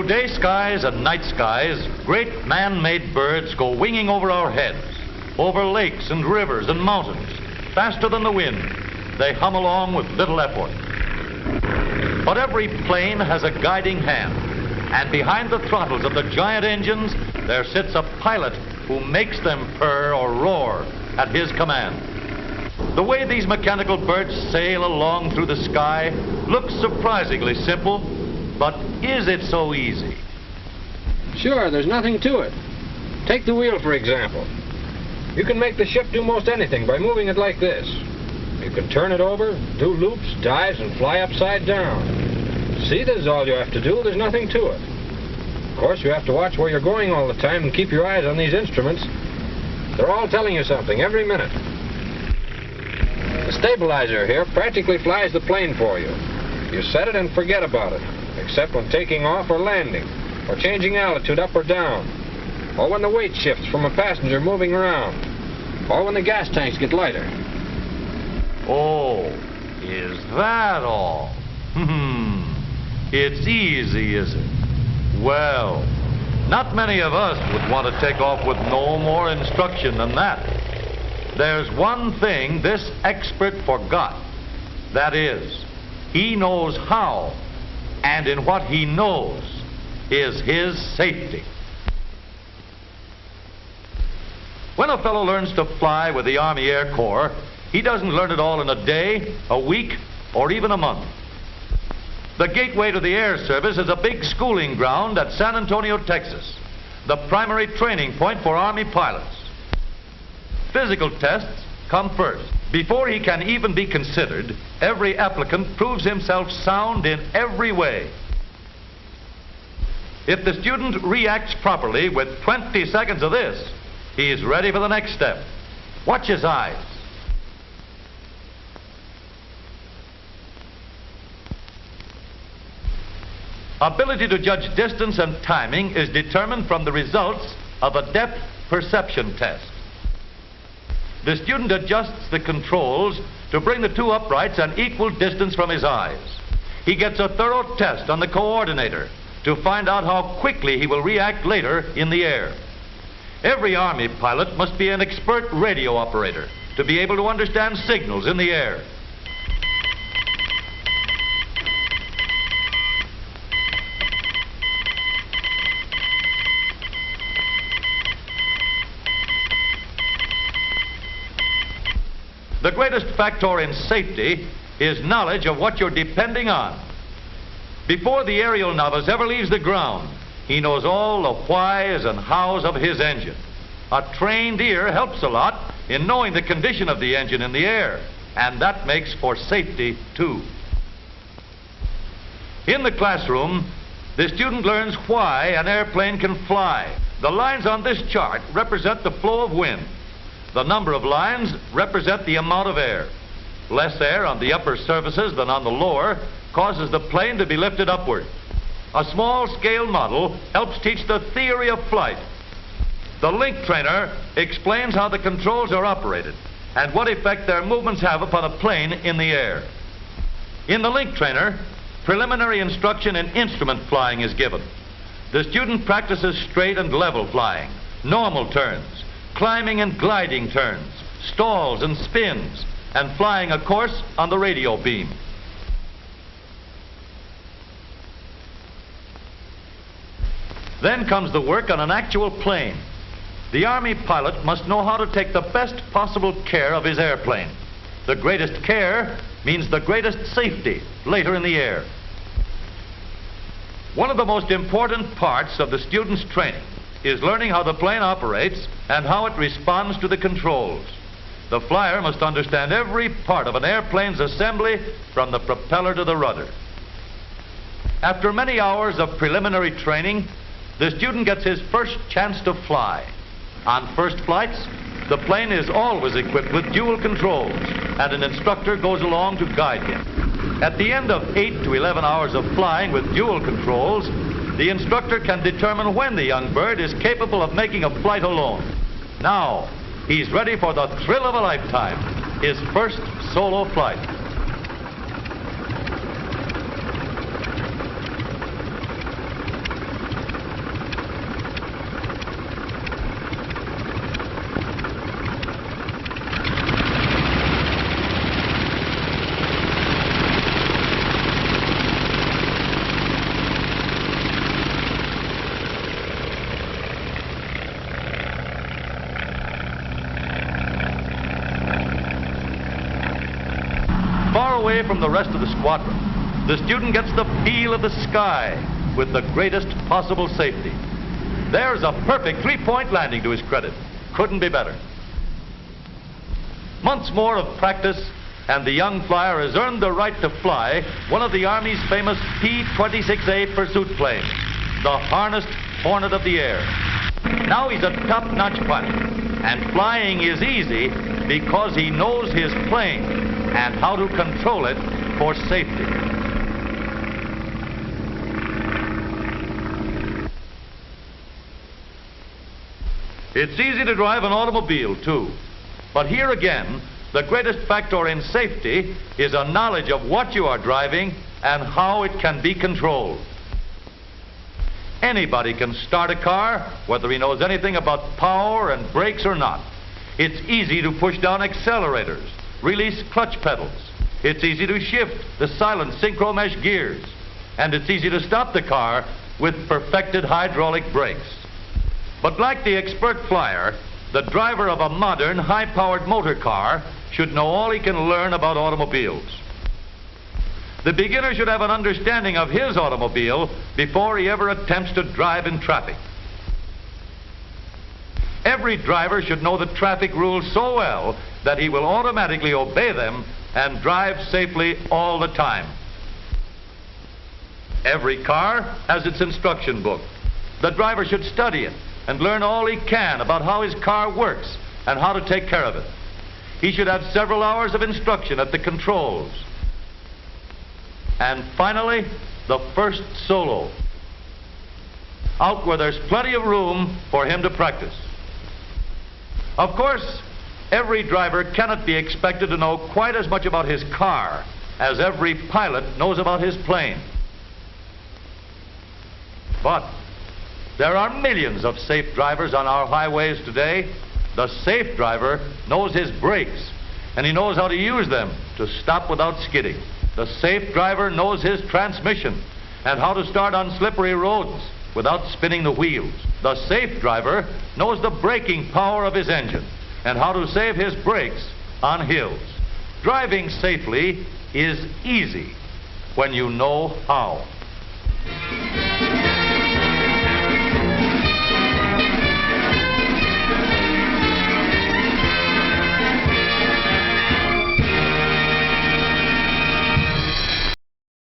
Through day skies and night skies, great man-made birds go winging over our heads, over lakes and rivers and mountains, faster than the wind. They hum along with little effort. But every plane has a guiding hand, and behind the throttles of the giant engines, there sits a pilot who makes them purr or roar at his command. The way these mechanical birds sail along through the sky looks surprisingly simple, but is it so easy? Sure, there's nothing to it. Take the wheel, for example. You can make the ship do most anything by moving it like this. You can turn it over, do loops, dives, and fly upside down. See, this is all you have to do. There's nothing to it. Of course, you have to watch where you're going all the time and keep your eyes on these instruments. They're all telling you something every minute. The stabilizer here practically flies the plane for you. You set it and forget about it, except when taking off or landing, or changing altitude up or down, or when the weight shifts from a passenger moving around, or when the gas tanks get lighter. Oh, is that all? It's easy, is it? Well, not many of us would want to take off with no more instruction than that. There's one thing this expert forgot. That is, he knows how, and in what he knows is his safety. When a fellow learns to fly with the Army Air Corps, he doesn't learn it all in a day, a week, or even a month. The gateway to the Air Service is a big schooling ground at San Antonio, Texas, the primary training point for Army pilots. Physical tests come first. Before he can even be considered, every applicant proves himself sound in every way. If the student reacts properly with 20 seconds of this, he is ready for the next step. Watch his eyes. Ability to judge distance and timing is determined from the results of a depth perception test. The student adjusts the controls to bring the two uprights an equal distance from his eyes. He gets a thorough test on the coordinator to find out how quickly he will react later in the air. Every Army pilot must be an expert radio operator to be able to understand signals in the air. The greatest factor in safety is knowledge of what you're depending on. Before the aerial novice ever leaves the ground, he knows all the whys and hows of his engine. A trained ear helps a lot in knowing the condition of the engine in the air, and that makes for safety too. In the classroom, the student learns why an airplane can fly. The lines on this chart represent the flow of wind. The number of lines represent the amount of air. Less air on the upper surfaces than on the lower causes the plane to be lifted upward. A small-scale model helps teach the theory of flight. The link trainer explains how the controls are operated and what effect their movements have upon a plane in the air. In the link trainer, preliminary instruction in instrument flying is given. The student practices straight and level flying, normal turns, climbing and gliding turns, stalls and spins, and flying a course on the radio beam. Then comes the work on an actual plane. The Army pilot must know how to take the best possible care of his airplane. The greatest care means the greatest safety later in the air. One of the most important parts of the student's training is learning how the plane operates and how it responds to the controls. The flyer must understand every part of an airplane's assembly from the propeller to the rudder. After many hours of preliminary training, the student gets his first chance to fly. On first flights, the plane is always equipped with dual controls, and an instructor goes along to guide him. At the end of 8 to 11 hours of flying with dual controls, the instructor can determine when the young bird is capable of making a flight alone. Now, he's ready for the thrill of a lifetime, his first solo flight. far away from the rest of the squadron, the student gets the feel of the sky with the greatest possible safety. There's a perfect three-point landing to his credit. Couldn't be better. Months more of practice, and the young flyer has earned the right to fly one of the Army's famous P-26A pursuit planes, the harnessed Hornet of the air. Now he's a top-notch pilot, and flying is easy because he knows his plane and how to control it for safety. It's easy to drive an automobile, too. But here again, the greatest factor in safety is a knowledge of what you are driving and how it can be controlled. Anybody can start a car, whether he knows anything about power and brakes or not. It's easy to push down accelerators, release clutch pedals. It's easy to shift the silent synchro mesh gears. And it's easy to stop the car with perfected hydraulic brakes. But like the expert flyer, the driver of a modern, high-powered motor car should know all he can learn about automobiles. The beginner should have an understanding of his automobile before he ever attempts to drive in traffic. Every driver should know the traffic rules so well that he will automatically obey them and drive safely all the time. Every car has its instruction book. The driver should study it and learn all he can about how his car works and how to take care of it. He should have several hours of instruction at the controls. And finally, the first solo, out where there's plenty of room for him to practice. Of course, every driver cannot be expected to know quite as much about his car as every pilot knows about his plane. But there are millions of safe drivers on our highways today. The safe driver knows his brakes, and he knows how to use them to stop without skidding. The safe driver knows his transmission and how to start on slippery roads without spinning the wheels. The safe driver knows the braking power of his engine and how to save his brakes on hills. Driving safely is easy when you know how.